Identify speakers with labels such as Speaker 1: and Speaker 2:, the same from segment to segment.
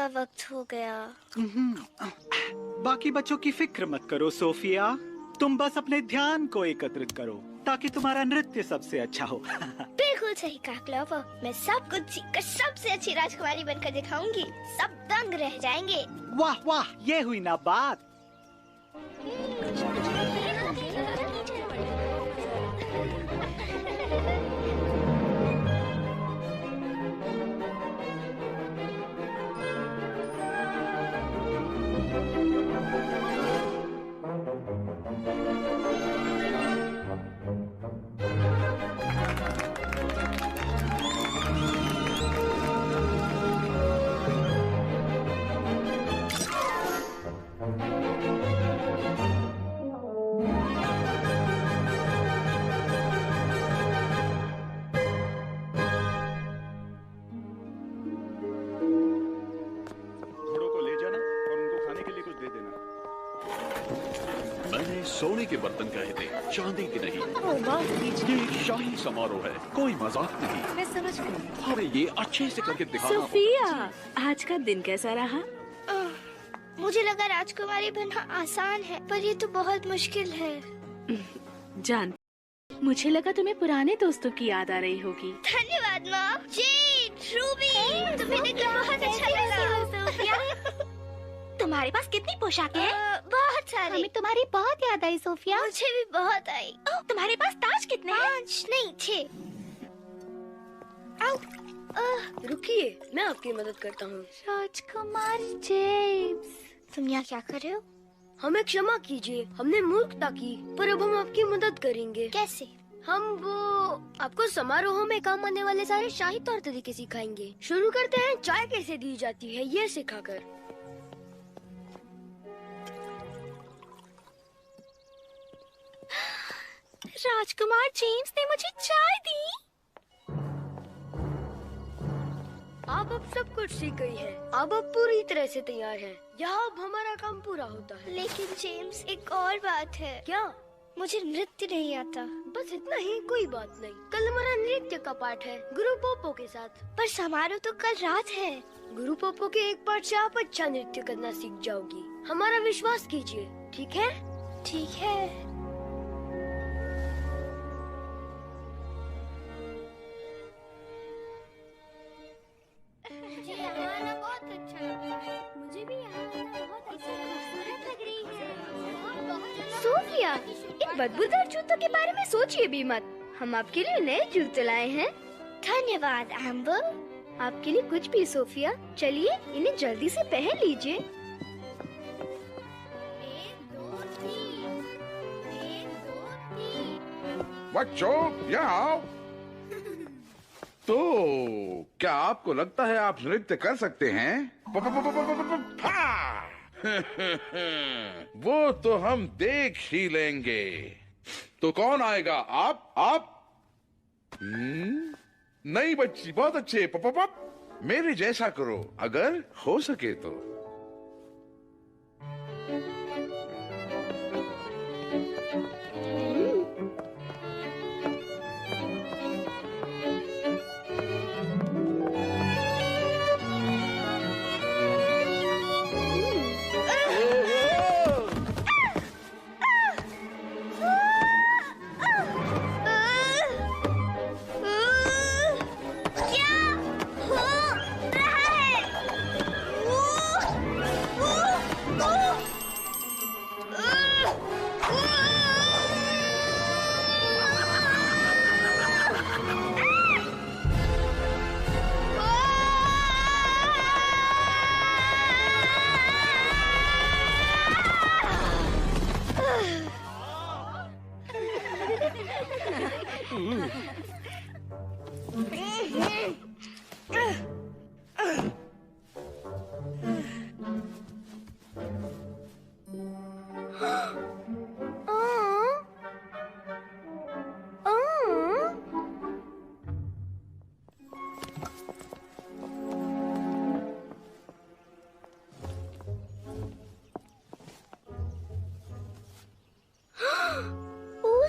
Speaker 1: वक्त हो गया।
Speaker 2: बाकी बच्चों की फिक्र मत करो सोफिया, तुम बस अपने ध्यान को एकत्रित करो ताकि तुम्हारा नृत्य सबसे अच्छा हो।
Speaker 1: बिल्कुल सही कहा क्लोवर, मैं सब कुछ सीखकर सबसे अच्छी राजकुमारी बनकर दिखाऊंगी। सब दंग रह जाएंगे।
Speaker 2: वाह वाह, ये हुई ना बात।
Speaker 3: सोने के बर्तन कहे थे, चांदी की नहीं। ये एक शाही समारोह है, कोई मजाक नहीं।
Speaker 4: मैं समझ गई।
Speaker 3: अरे ये अच्छे से करके दिखाना।
Speaker 4: सोफिया, आज का दिन कैसा रहा?
Speaker 1: मुझे लगा राजकुमारी बनना आसान है, पर ये तो बहुत मुश्किल है।
Speaker 4: जान, मुझे लगा तुम्हें पुराने दोस्तों की याद आ रही होगी।
Speaker 1: धन्यवाद माँ। जेड, रूबी, तुम्हें देखकर बहुत अच्छा लगा।
Speaker 4: तुम्हारे पास कितनी पोशाकें हैं?
Speaker 1: बहुत सारी।
Speaker 4: हमें तुम्हारी बहुत याद आई सोफिया।
Speaker 1: मुझे भी बहुत आई।
Speaker 4: तुम्हारे पास ताज कितने हैं?
Speaker 1: 5 नहीं 6।
Speaker 5: रुकिए, मैं आपकी मदद करता हूँ।
Speaker 4: राजकुमार जेम्स,
Speaker 1: तुम यहाँ क्या कर रहे हो?
Speaker 5: हमें क्षमा कीजिए, हमने मूर्खता की, पर अब हम आपकी मदद करेंगे।
Speaker 1: कैसे?
Speaker 5: हम आपको समारोह में काम आने वाले सारे शाही तौर तरीके सिखाएंगे। शुरू करते हैं चाय कैसे दी जाती है ये सिखाकर।
Speaker 4: राजकुमार जेम्स ने मुझे चाय दी।
Speaker 5: आप अब सब कुछ सीख गई हैं। अब पूरी तरह से तैयार हैं। यहाँ अब हमारा काम पूरा होता है।
Speaker 1: लेकिन जेम्स, एक और बात है।
Speaker 5: क्या?
Speaker 1: मुझे नृत्य नहीं आता।
Speaker 5: बस इतना ही, कोई बात नहीं। कल हमारा नृत्य का पाठ है गुरु पोपो के साथ।
Speaker 1: पर समारोह तो कल रात है।
Speaker 5: गुरु पोपो के एक पाठ से आप अच्छा नृत्य करना सीख जाओगी। हमारा विश्वास कीजिए, ठीक है?
Speaker 1: ठीक है।
Speaker 5: मुझे भी बहुत खूबसूरत लग रही है।
Speaker 1: सोफिया, इन बदबूदार जूतों के बारे में सोचिए भी मत। हम आपके लिए नए जूते लाए हैं। धन्यवाद एम्बर। आपके लिए कुछ भी सोफिया। चलिए इन्हें जल्दी से पहन लीजिए। 1 2 3 1 2 3।
Speaker 6: बच्चों यहाँ आओ। तो क्या आपको लगता है आप नृत्य कर सकते हैं? वो तो हम देख ही लेंगे। तो कौन आएगा? आप? नहीं बच्ची, बहुत अच्छे। पप मेरे जैसा करो अगर हो सके तो।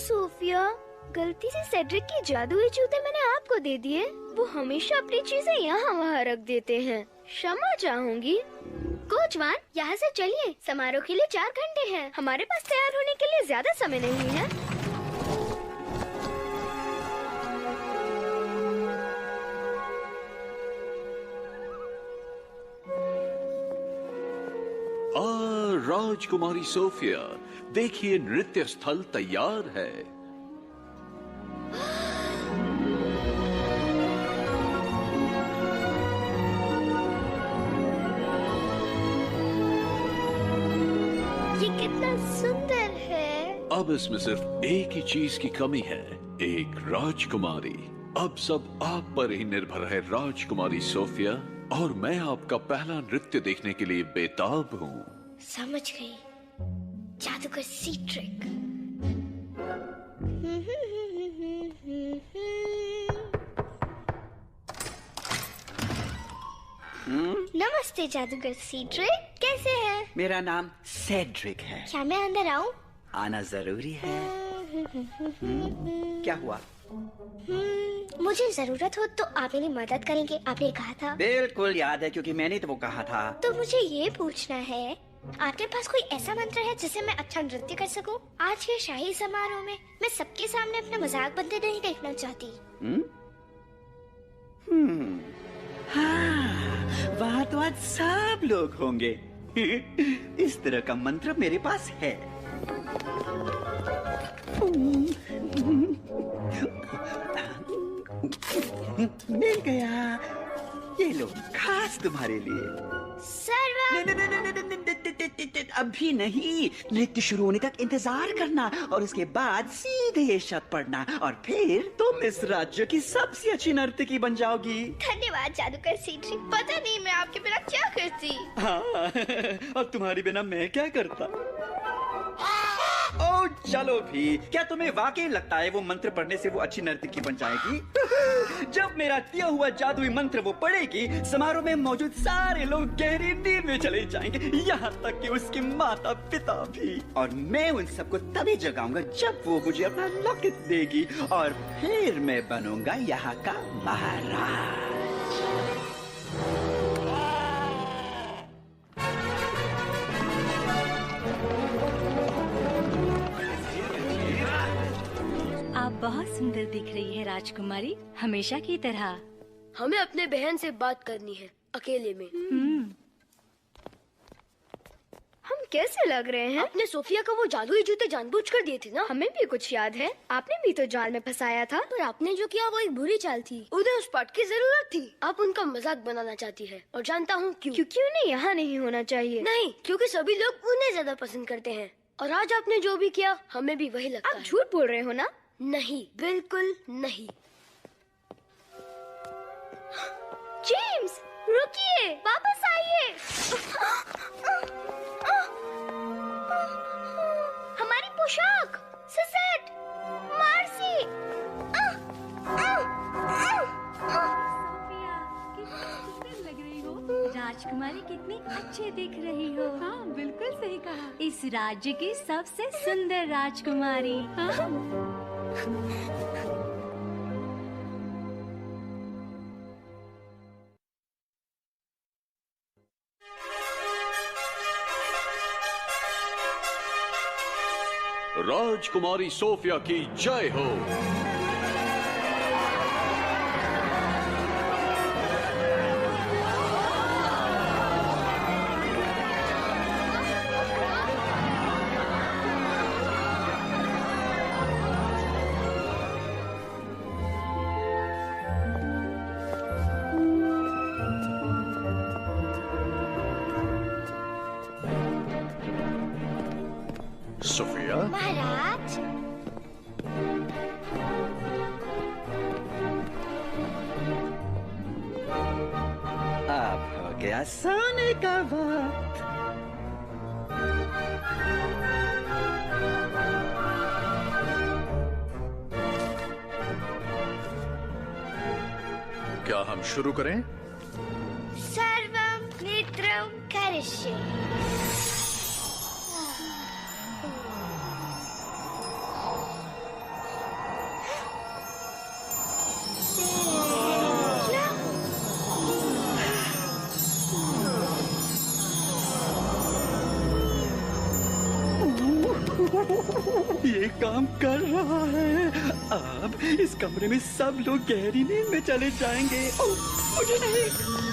Speaker 1: सोफिया, गलती से सेड्रिक के जादुई जूते मैंने आपको दे दिए। वो हमेशा अपनी चीजें यहाँ वहाँ रख देते हैं। क्षमा चाहूंगी। कोचवान, यहाँ से चलिए। समारोह के लिए 4 घंटे हैं। हमारे पास तैयार होने के लिए ज्यादा समय नहीं है।
Speaker 3: राजकुमारी सोफिया, देखिए नृत्य स्थल तैयार है।
Speaker 1: ये कितना सुंदर है।
Speaker 3: अब इसमें सिर्फ एक ही चीज की कमी है, एक राजकुमारी। अब सब आप पर ही निर्भर है राजकुमारी सोफिया, और मैं आपका पहला नृत्य देखने के लिए बेताब हूँ।
Speaker 1: समझ गई। जादूगर सीट्रिक। नमस्ते जादूगर सीट्रिक, कैसे हैं?
Speaker 7: मेरा नाम सेड्रिक है।
Speaker 1: क्या मैं अंदर आऊं?
Speaker 7: आना जरूरी है। क्या हुआ?
Speaker 1: मुझे जरूरत हो तो आप मेरी मदद करेंगे, आपने कहा था।
Speaker 7: बिल्कुल याद है, क्योंकि मैंने तो वो कहा था।
Speaker 1: तो मुझे ये पूछना है, आपके पास कोई ऐसा मंत्र है जिससे मैं अच्छा नृत्य कर सकूं? आज के शाही समारोह में मैं सबके सामने अपना मजाक बनते नहीं देखना चाहती।
Speaker 7: हाँ, वहाँ तो आज सब लोग होंगे। इस तरह का मंत्र मेरे पास है। मिल गया। ये लो, खास तुम्हारे लिए। अभी नहीं, नृत्य शुरू होने तक इंतजार करना और उसके बाद सीधे ये शब्द पढ़ना और फिर तुम इस राज्य की सबसे अच्छी नर्तकी बन जाओगी।
Speaker 1: धन्यवाद जादूगर सीट्रिक। पता नहीं मैं आपके बिना क्या करती।
Speaker 7: हाँ, और तुम्हारी बिना मैं क्या करता? ओ चलो भी, क्या तुम्हें वाकई लगता है वो मंत्र पढ़ने से वो अच्छी नर्तकी बन जाएगी? जब मेरा दिया हुआ जादुई मंत्र वो पढ़ेगी, समारोह में मौजूद सारे लोग गहरी नींद में चले जाएंगे, यहाँ तक कि उसके माता पिता भी। और मैं उन सबको तभी जगाऊंगा जब वो मुझे अपना लॉकेट देगी, और फिर मैं बनूंगा यहाँ का महाराज।
Speaker 8: आप बहुत सुंदर दिख रही है राजकुमारी, हमेशा की तरह।
Speaker 5: हमें अपने बहन से बात करनी है, अकेले में।
Speaker 1: हम कैसे लग रहे हैं?
Speaker 5: आपने सोफिया को वो जादुई जूते जानबूझकर दिए थे ना?
Speaker 1: हमें भी कुछ याद है। आपने भी तो जाल में फंसाया था।
Speaker 5: पर आपने जो किया वो एक बुरी चाल थी। उन्हें उस पार्ट की जरूरत थी। आप उनका मजाक बनाना चाहती है, और जानता हूँ क्यों।
Speaker 1: क्योंकि उन्हें यहाँ नहीं होना चाहिए।
Speaker 5: नहीं, क्योंकि सभी लोग उन्हें ज्यादा पसंद करते हैं, और आज आपने जो भी किया हमें भी वही लगता है।
Speaker 1: आप झूठ बोल रहे हो ना?
Speaker 5: नहीं, बिल्कुल नहीं।
Speaker 1: जेम्स, रुकिए, वापस आइए। हमारी पोशाक, ससेट, मार्सी।
Speaker 8: लग रही हो राजकुमारी, कितनी अच्छी दिख रही हो। हाँ, बिल्कुल सही कहा। इस राज्य की सबसे सुंदर राजकुमारी। हाँ?
Speaker 3: राजकुमारी सोफिया की जय हो। सोफिया,
Speaker 1: महाराज,
Speaker 7: अब हो गया सोने का वक्त।
Speaker 3: क्या हम शुरू करें?
Speaker 1: सर्वम नेत्रम करिष्ये।
Speaker 7: ये काम कर रहा है। अब इस कमरे में सब लोग गहरी नींद में चले जाएंगे। ओह, मुझे नहीं।